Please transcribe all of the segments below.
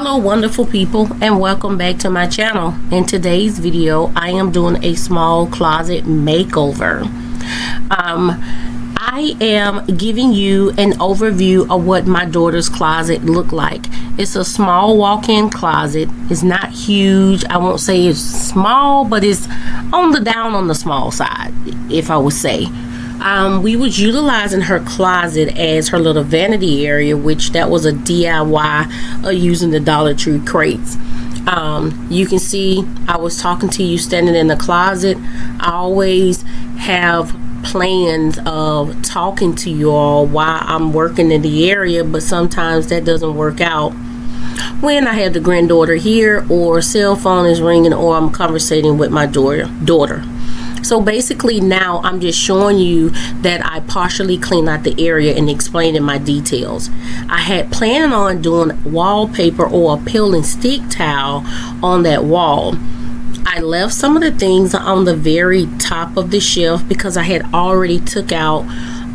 Hello wonderful people, and welcome back to my channel. In today's video I am doing a small closet makeover. I am giving you an overview of what my daughter's closet looked like. It's a small walk-in closet. It's not huge. I won't say it's small, but it's on the small side, if I would say. We was utilizing her closet as her little vanity area, which that was a DIY using the Dollar Tree crates. You can see I was talking to you standing in the closet. I always have plans of talking to you all while I'm working in the area, but sometimes that doesn't work out when I have the granddaughter here, or cell phone is ringing, or I'm conversating with my daughter. So basically now I'm just showing you that I partially cleaned out the area and explaining my details. I had planned on doing wallpaper or a peel and stick towel on that wall. I left some of the things on the very top of the shelf because I had already took out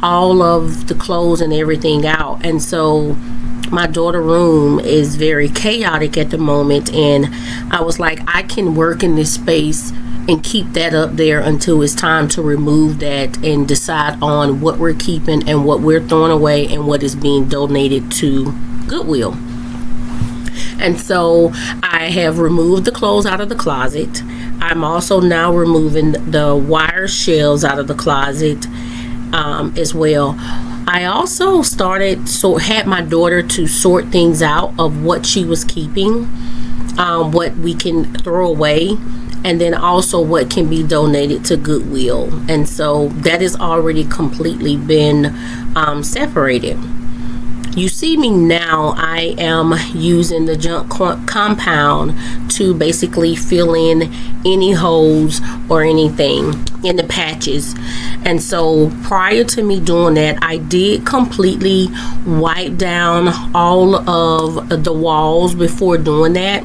all of the clothes and everything out, and so my daughter room is very chaotic at the moment, and I was like, I can work in this space and keep that up there until it's time to remove that and decide on what we're keeping and what we're throwing away and what is being donated to Goodwill. And so I have removed the clothes out of the closet. I'm also now removing the wire shelves out of the closet as well. I also had my daughter to sort things out of what she was keeping, what we can throw away, and then also what can be donated to Goodwill. And so that has already completely been separated. You see me now, I am using the junk compound to basically fill in any holes or anything in the patches. And so prior to me doing that, I did completely wipe down all of the walls before doing that,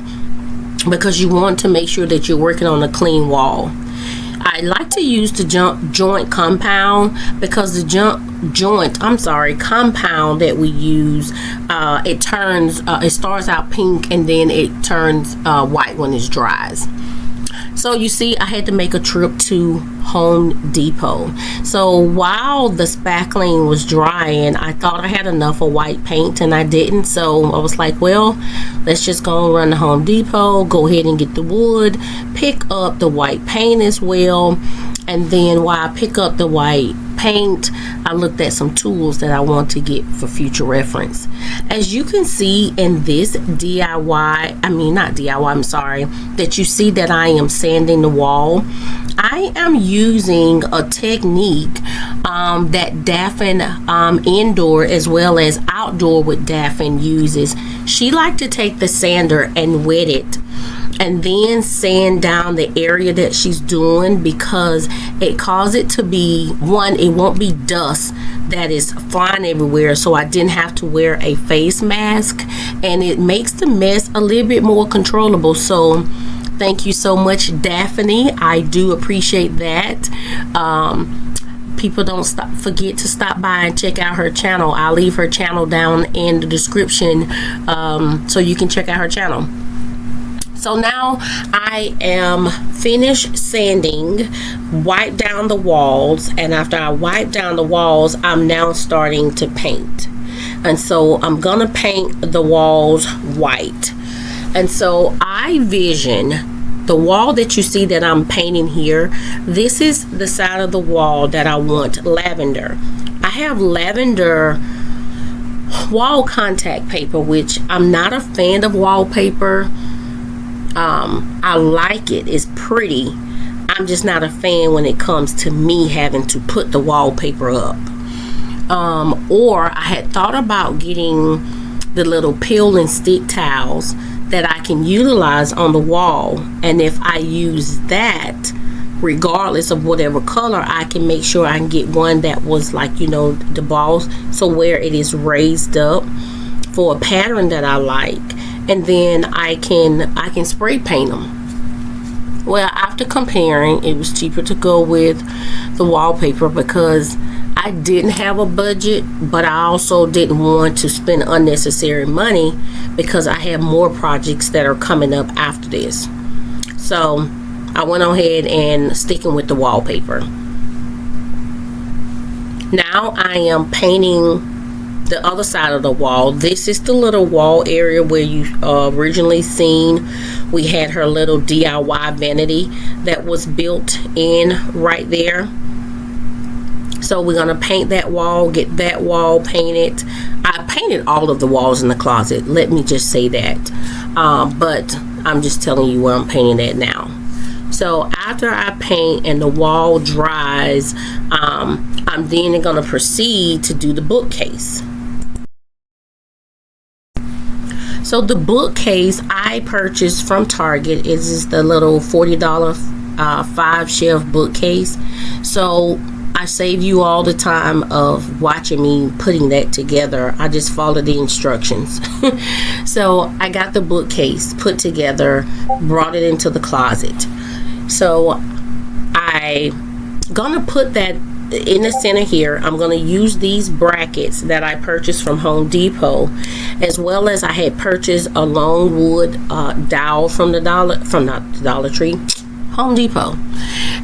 because you want to make sure that you're working on a clean wall. I like to use the joint compound because the compound that we use, it starts out pink and then it turns white when it dries. So you see, I had to make a trip to Home Depot. So while the spackling was drying, I thought I had enough of white paint and I didn't. So I was like, well, let's just go and run to Home Depot, go ahead and get the wood, pick up the white paint as well. And then while I pick up the white paint, I looked at some tools that I want to get for future reference. As you can see in this that you see that I am sanding the wall. I am using a technique that Daphne indoor as well as outdoor with Daphne uses. She likes to take the sander and wet it and then sand down the area that she's doing, because it causes it to be, one, it won't be dust that is flying everywhere, so I didn't have to wear a face mask, and it makes the mess a little bit more controllable. So thank you so much, Daphne. I do appreciate that. People don't forget to stop by and check out her channel. I'll leave her channel down in the description so you can check out her channel. So now I am finished sanding, wipe down the walls, and after I wipe down the walls, I'm now starting to paint. And so I'm gonna paint the walls white. And so I vision the wall that you see that I'm painting here. This is the side of the wall that I want lavender. I have lavender wall contact paper, which I'm not a fan of wallpaper. I like it, it's pretty. I'm just not a fan when it comes to me having to put the wallpaper up. Or I had thought about getting the little peel and stick towels that I can utilize on the wall, and if I use that, regardless of whatever color, I can make sure I can get one that was like, you know, the balls, so where it is raised up for a pattern that I like, and then I can spray paint them. Well, after comparing, it was cheaper to go with the wallpaper because I didn't have a budget, but I also didn't want to spend unnecessary money because I have more projects that are coming up after this. So I went on ahead and sticking with the wallpaper. Now I am painting the other side of the wall. This is the little wall area where you originally seen we had her little DIY vanity that was built in right there. So we're gonna paint that wall, get that wall painted. I painted all of the walls in the closet, let me just say that, but I'm just telling you where I'm painting at now. So after I paint and the wall dries, I'm then gonna proceed to do the bookcase. So the bookcase I purchased from Target is the little $40 5-shelf bookcase. So I save you all the time of watching me putting that together. I just followed the instructions. So I got the bookcase put together, brought it into the closet. So I gonna put that in the center here. I'm going to use these brackets that I purchased from Home Depot, as well as I had purchased a longwood dowel from the Dollar Tree, Home Depot,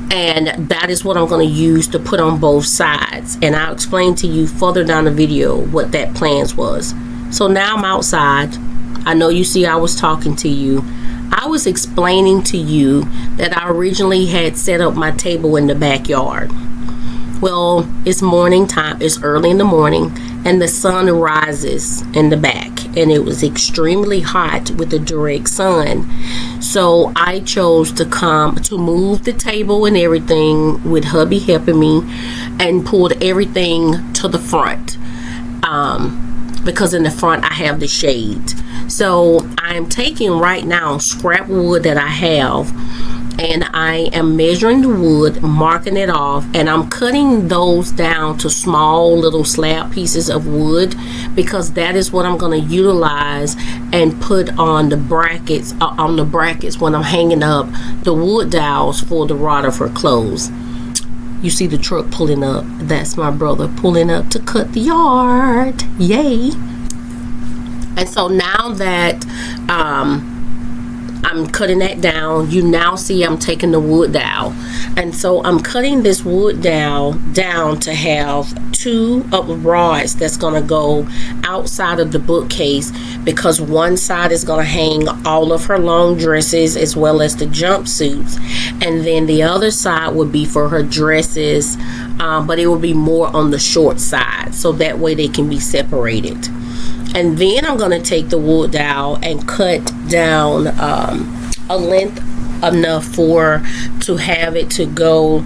and that is what I'm going to use to put on both sides, and I'll explain to you further down the video what that plans was. So now I'm outside. I know you see I was talking to you. I was explaining to you that I originally had set up my table in the backyard. Well, it's morning time, it's early in the morning, and the sun rises in the back, and it was extremely hot with the direct sun. So I chose to move the table and everything with hubby helping me, and pulled everything to the front, because in the front I have the shade. So I'm taking right now scrap wood that I have, and I am measuring the wood, marking it off, and I'm cutting those down to small little slab pieces of wood, because that is what I'm going to utilize and put on the brackets when I'm hanging up the wood dowels for the rotter for clothes. You see the truck pulling up. That's my brother pulling up to cut the yard. Yay. And so now that I'm cutting that down, you now see I'm taking the wood dowel, and so I'm cutting this wood dowel down to have 2 of the rods that's going to go outside of the bookcase, because one side is going to hang all of her long dresses as well as the jumpsuits, and then the other side would be for her dresses, but it will be more on the short side, so that way they can be separated. And then I'm going to take the wood dowel and cut down a length enough to have it to go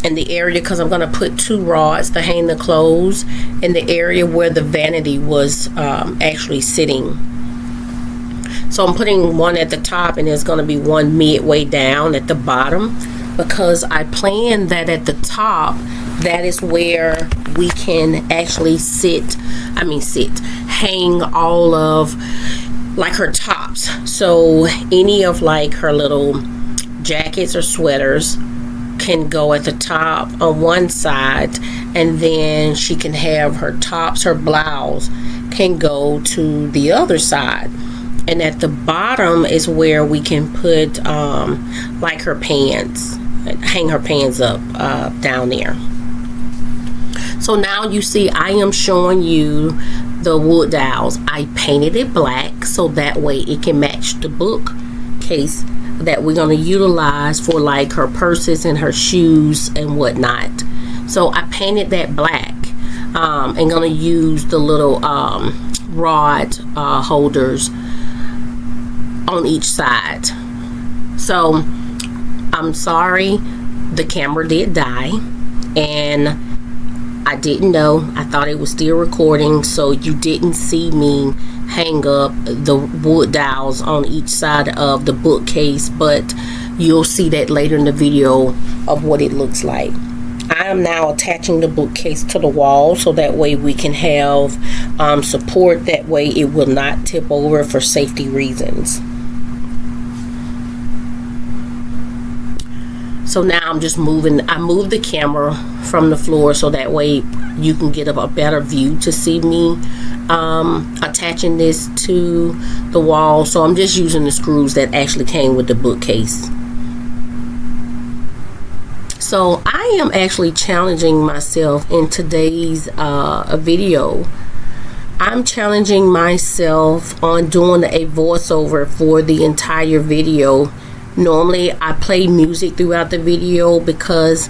in the area, because I'm going to put 2 rods to hang the clothes in the area where the vanity was actually sitting. So I'm putting one at the top, and there's going to be one midway down at the bottom, because I plan that at the top, that is where we can actually hang all of like her tops. So any of like her little jackets or sweaters can go at the top on one side, and then she can have her tops, her blouse can go to the other side, and at the bottom is where we can put like her pants, hang her pants up down there. So now you see I am showing you the wood dowels. I painted it black so that way it can match the bookcase that we're going to utilize for like her purses and her shoes and whatnot. So I painted that black, and going to use the little rod holders on each side. So I'm sorry, the camera did die, and I didn't know. I thought it was still recording, so you didn't see me hang up the wood dowels on each side of the bookcase, but you'll see that later in the video of what it looks like. I am now attaching the bookcase to the wall, so that way we can have support. That way it will not tip over for safety reasons. So now I'm just I moved the camera from the floor so that way you can get a better view to see me attaching this to the wall. So I'm just using the screws that actually came with the bookcase. So I am actually challenging myself in today's video. I'm challenging myself on doing a voiceover for the entire video. Normally I play music throughout the video because,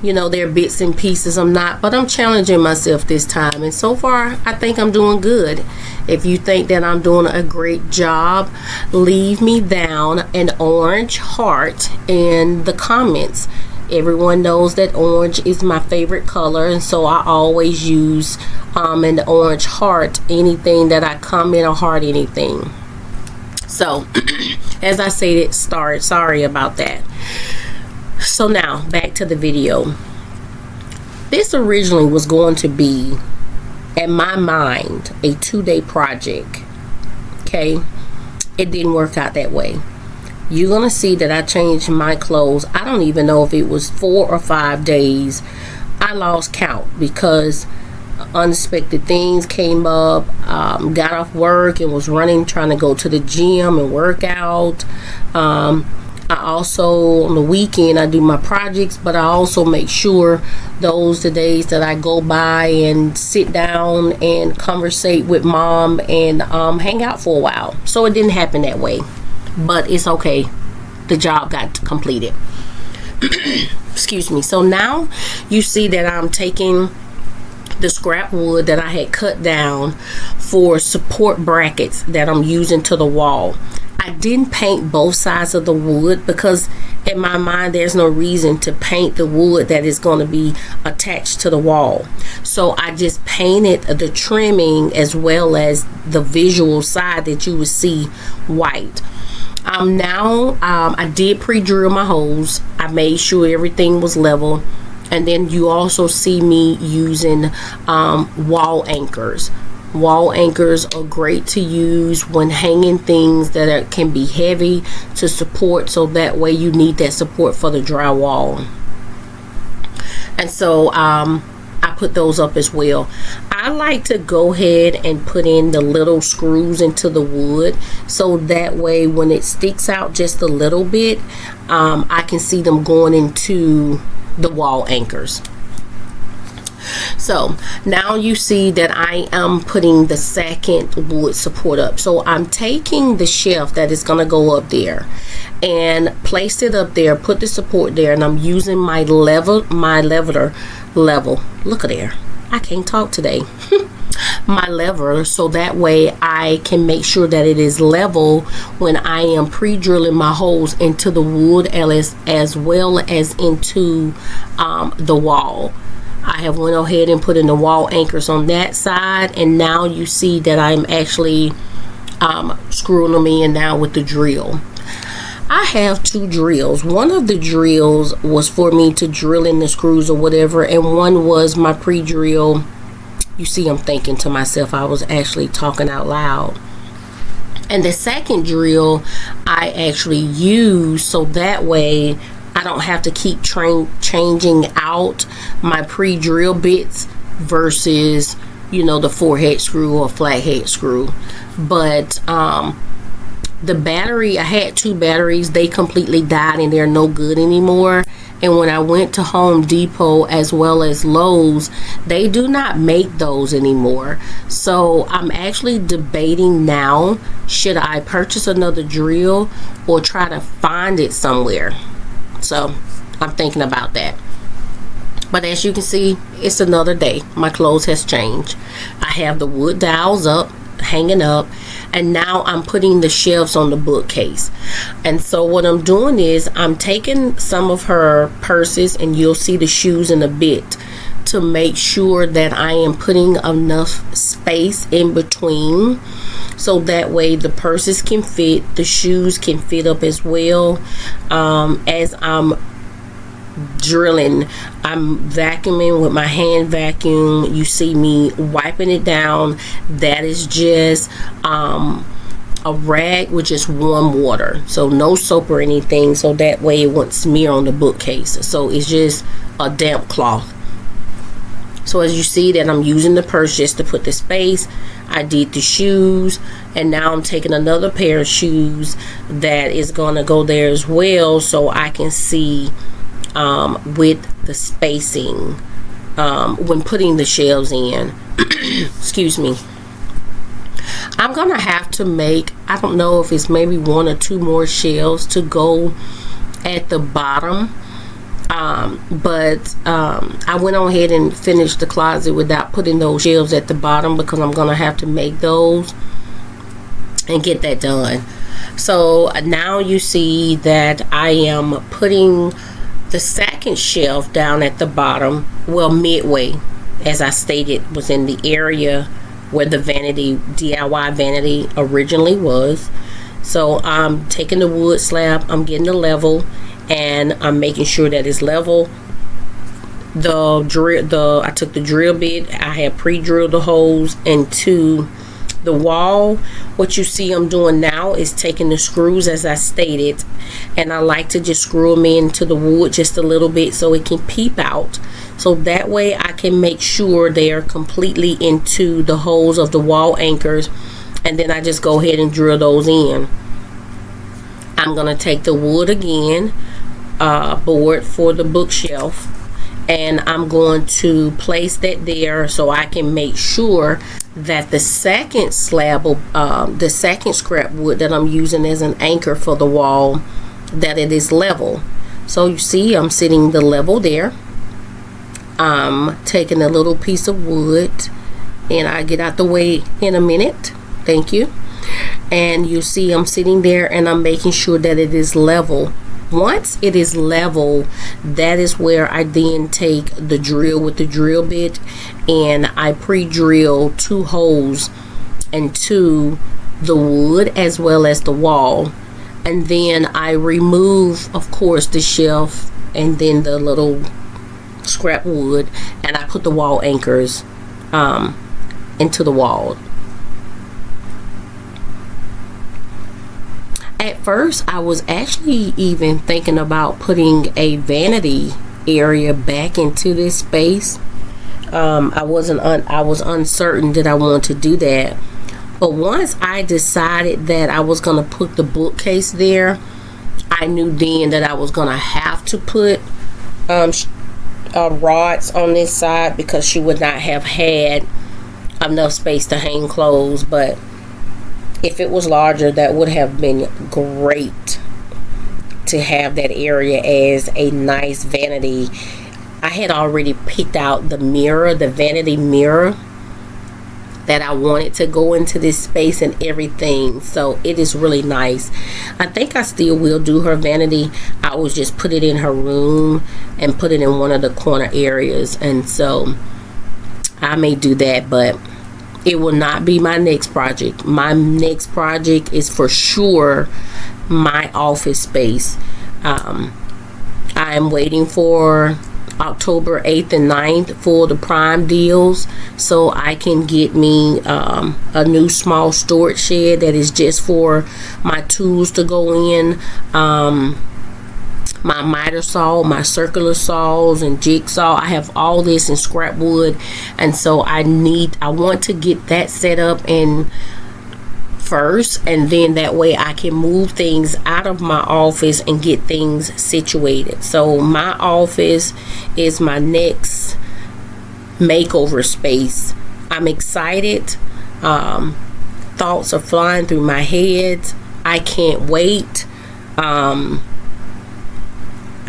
you know, there are bits and pieces I'm not, but I'm challenging myself this time, and so far I think I'm doing good. If you think that I'm doing a great job, leave me down an orange heart in the comments. Everyone knows that orange is my favorite color, and so I always use an orange heart anything that I comment or heart anything. So as I said, sorry about that. So now back to the video. This originally was going to be, in my mind, a 2-day project. Okay, it didn't work out that way. You're gonna see that I changed my clothes. I don't even know if it was 4 or 5 days. I lost count because unexpected things came up. Got off work and was running, trying to go to the gym and work out. I also, on the weekend, I do my projects, but I also make sure those the days that I go by and sit down and conversate with mom and hang out for a while. So it didn't happen that way, but it's okay. The job got completed. Excuse me. So now you see that I'm taking the scrap wood that I had cut down for support brackets that I'm using to the wall. I didn't paint both sides of the wood because in my mind there's no reason to paint the wood that is going to be attached to the wall. So I just painted the trimming as well as the visual side that you would see white. I did pre-drill my holes. I made sure everything was level. And then you also see me using wall anchors. Wall anchors are great to use when hanging things that can be heavy to support, so that way you need that support for the drywall. And so I put those up as well. I like to go ahead and put in the little screws into the wood, so that way when it sticks out just a little bit, I can see them going into the wall anchors. So now you see that I am putting the second wood support up. So I'm taking the shelf that is going to go up there and place it up there, put the support there, and I'm using my level. Look at there, I can't talk today. My lever, so that way I can make sure that it is level when I am pre-drilling my holes into the wood as well as into the wall. I have went ahead and put in the wall anchors on that side, and now you see that I'm actually screwing them in now with the drill. I have 2 drills. One of the drills was for me to drill in the screws or whatever, and one was my pre-drill. You see, I'm thinking to myself, I was actually talking out loud. And the second drill I actually use so that way I don't have to keep changing out my pre-drill bits versus, you know, the 4-head screw or flathead screw. But the battery, I had 2 batteries, they completely died and they're no good anymore. And when I went to Home Depot as well as Lowe's, they do not make those anymore. So I'm actually debating now, should I purchase another drill or try to find it somewhere? So I'm thinking about that. But as you can see, it's another day. My clothes has changed. I have the wood dowels up, hanging up, and now I'm putting the shelves on the bookcase. And so what I'm doing is I'm taking some of her purses, and you'll see the shoes in a bit, to make sure that I am putting enough space in between so that way the purses can fit, the shoes can fit up as well. As I'm drilling, I'm vacuuming with my hand vacuum. You see me wiping it down. That is just a rag with just warm water, so no soap or anything, so that way it won't smear on the bookcase. So it's just a damp cloth. So as you see that I'm using the purse just to put the space, I did the shoes, and now I'm taking another pair of shoes that is going to go there as well, so I can see with the spacing when putting the shelves in. Excuse me. I'm going to have to make, I don't know if it's maybe 1 or 2 more shelves to go at the bottom. But I went on ahead and finished the closet without putting those shelves at the bottom, because I'm gonna have to make those and get that done. So now you see that I am putting the second shelf down at the bottom, well, midway, as I stated, was in the area where the vanity, DIY vanity, originally was. So I'm taking the wood slab, I'm getting the level, and I'm making sure that it's level. I took the drill bit, I had pre-drilled the holes into the wall. What you see I'm doing now is taking the screws, as I stated, and I like to just screw them into the wood just a little bit so it can peep out, so that way I can make sure they're completely into the holes of the wall anchors, and then I just go ahead and drill those in. I'm gonna take the wood again, board for the bookshelf, and I'm going to place that there so I can make sure that the second slab of the second scrap wood that I'm using as an anchor for the wall, that it is level. So you see I'm sitting the level there. I'm taking a little piece of wood, and I get out the way in a minute, thank you, and you see I'm sitting there and I'm making sure that it is level. Once it is level, that is where I then take the drill with the drill bit, and I pre-drill 2 holes into the wood as well as the wall, and then I remove, of course, the shelf and then the little scrap wood, and I put the wall anchors into the wall. At first, I was actually even thinking about putting a vanity area back into this space. I was uncertain that I wanted to do that, but once I decided that I was going to put the bookcase there, I knew then that I was going to have to put rods on this side, because she would not have had enough space to hang clothes. But if it was larger, that would have been great to have that area as a nice vanity. I had already picked out the mirror, the vanity mirror that I wanted to go into this space and everything, so it is really nice. I think I still will do her vanity. I will just put it in her room and put it in one of the corner areas, and so I may do that, but it will not be my next project. My next project is for sure my office space. I am waiting for October 8th and 9th for the Prime deals, so I can get me a new small storage shed that is just for my tools to go in, my miter saw, my circular saws and jigsaw. I have all this in scrap wood, and so I want to get that set up and first, and then that way I can move things out of my office and get things situated. So my office is my next makeover space. I'm excited. Thoughts are flying through my head. I can't wait.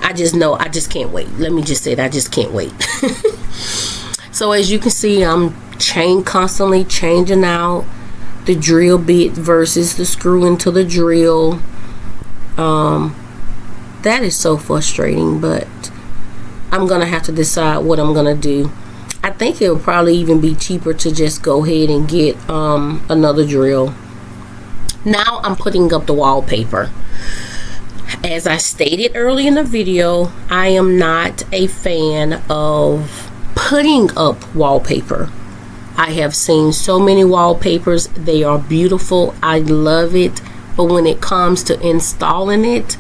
I just can't wait. Let me just say it, I just can't wait. So as you can see, I'm constantly changing out the drill bit versus the screw into the drill. That is so frustrating, but I'm gonna have to decide what I'm gonna do. I think it would probably even be cheaper to just go ahead and get another drill. Now I'm putting up the wallpaper. As I stated early in the video, I am not a fan of putting up wallpaper. I have seen so many wallpapers. They are beautiful. I love it. But when it comes to installing it,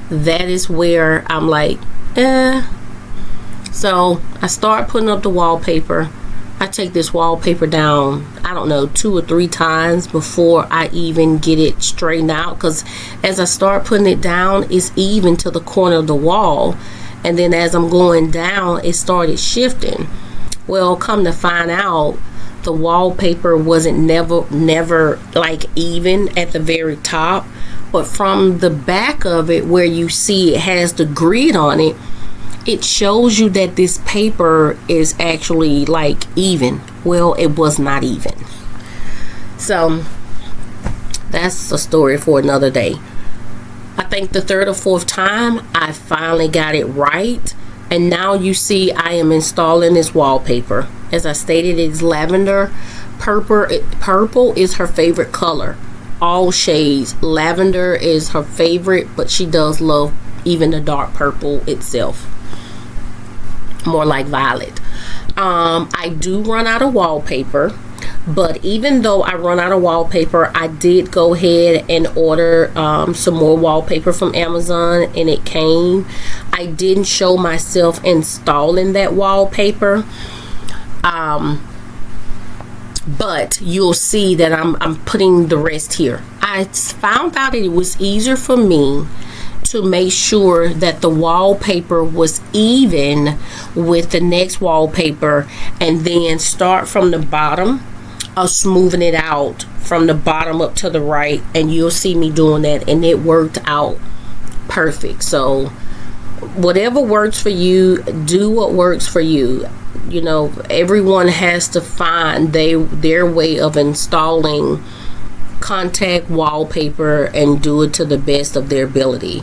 that is where I'm like, So I start putting up the wallpaper. I take this wallpaper down, I don't know, 2 or 3 times before I even get it straightened out, because as I start putting it down, it's even to the corner of the wall, and then as I'm going down, it started shifting. Well, come to find out, the wallpaper wasn't never like even at the very top, but from the back of it where you see it has the grid on it, it shows you that this paper is actually like even. Well, it was not even. So that's a story for another day. I think the 3rd or 4th time I finally got it right, and now you see I am installing this wallpaper. As I stated, it's lavender. Purple is her favorite color. All shades. Lavender is her favorite, but she does love even the dark purple itself. More like violet. I do run out of wallpaper, but even though I run out of wallpaper, I did go ahead and order some more wallpaper from Amazon, and it came. I didn't show myself installing that wallpaper, but you'll see that I'm putting the rest here. I found out it was easier for me to make sure that the wallpaper was even with the next wallpaper, and then start from the bottom of smoothing it out from the bottom up to the right, and you'll see me doing that, and it worked out perfect. So whatever works for you, do what works for you. You know, everyone has to find their way of installing contact wallpaper and do it to the best of their ability.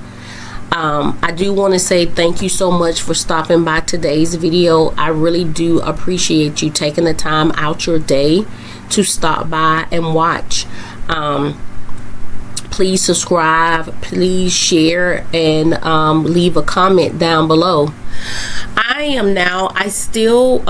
I do want to say thank you so much for stopping by today's video. I really do appreciate you taking the time out your day to stop by and watch. Please subscribe, please share, and leave a comment down below. I still,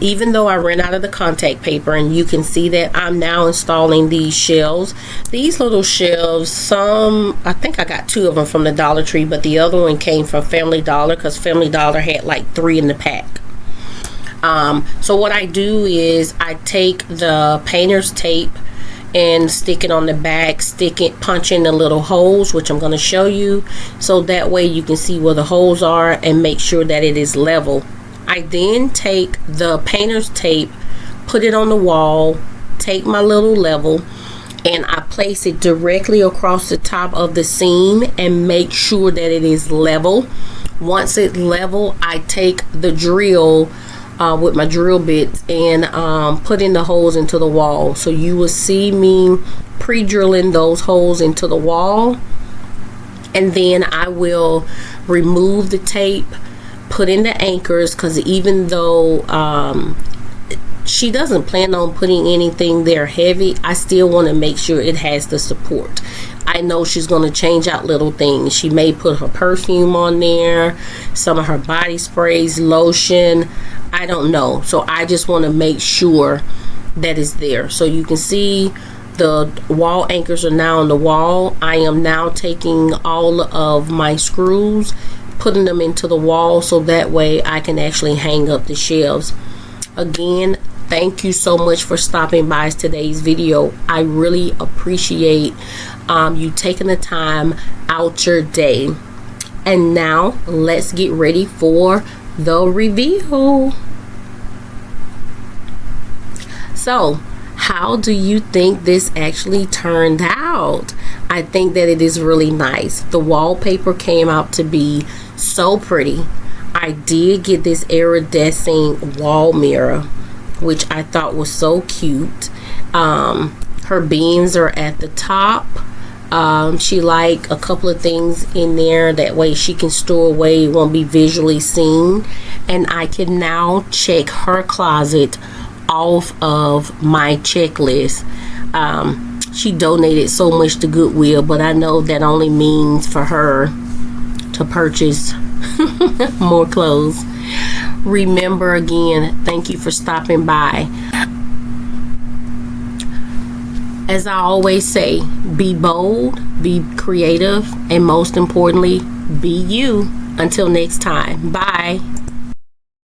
even though I ran out of the contact paper, and you can see that I'm now installing these shelves. These little shelves, I think I got 2 of them from the Dollar Tree, but the other one came from Family Dollar, because Family Dollar had like 3 in the pack. So what I do is I take the painter's tape and stick it on the back, punch in the little holes, which I'm going to show you, so that way you can see where the holes are and make sure that it is level. I then take the painter's tape, put it on the wall, take my little level, and I place it directly across the top of the seam and make sure that it is level. Once it's level, I take the drill with my drill bits and put in the holes into the wall. So you will see me pre-drilling those holes into the wall, and then I will remove the tape, put in the anchors, because even though she doesn't plan on putting anything there heavy, I still want to make sure it has the support. I know she's going to change out little things. She may put her perfume on there, some of her body sprays, lotion, I don't know. So I just want to make sure that it's there. So you can see the wall anchors are now on the wall. I am now taking all of my screws, putting them into the wall, so that way I can actually hang up the shelves. Again, thank you so much for stopping by today's video. I really appreciate you taking the time out your day. And now let's get ready for the reveal. So how do you think this actually turned out? I think that it is really nice. The wallpaper came out to be so pretty. I did get this iridescent wall mirror, which I thought was so cute. Her beans are at the top. She like a couple of things in there, that way she can store away, it won't be visually seen. And I can now check her closet off of my checklist. She donated so much to Goodwill, but I know that only means for her to purchase more clothes. Remember, again, thank you for stopping by. As I always say, be bold, be creative, and most importantly, be you. Until next time, bye.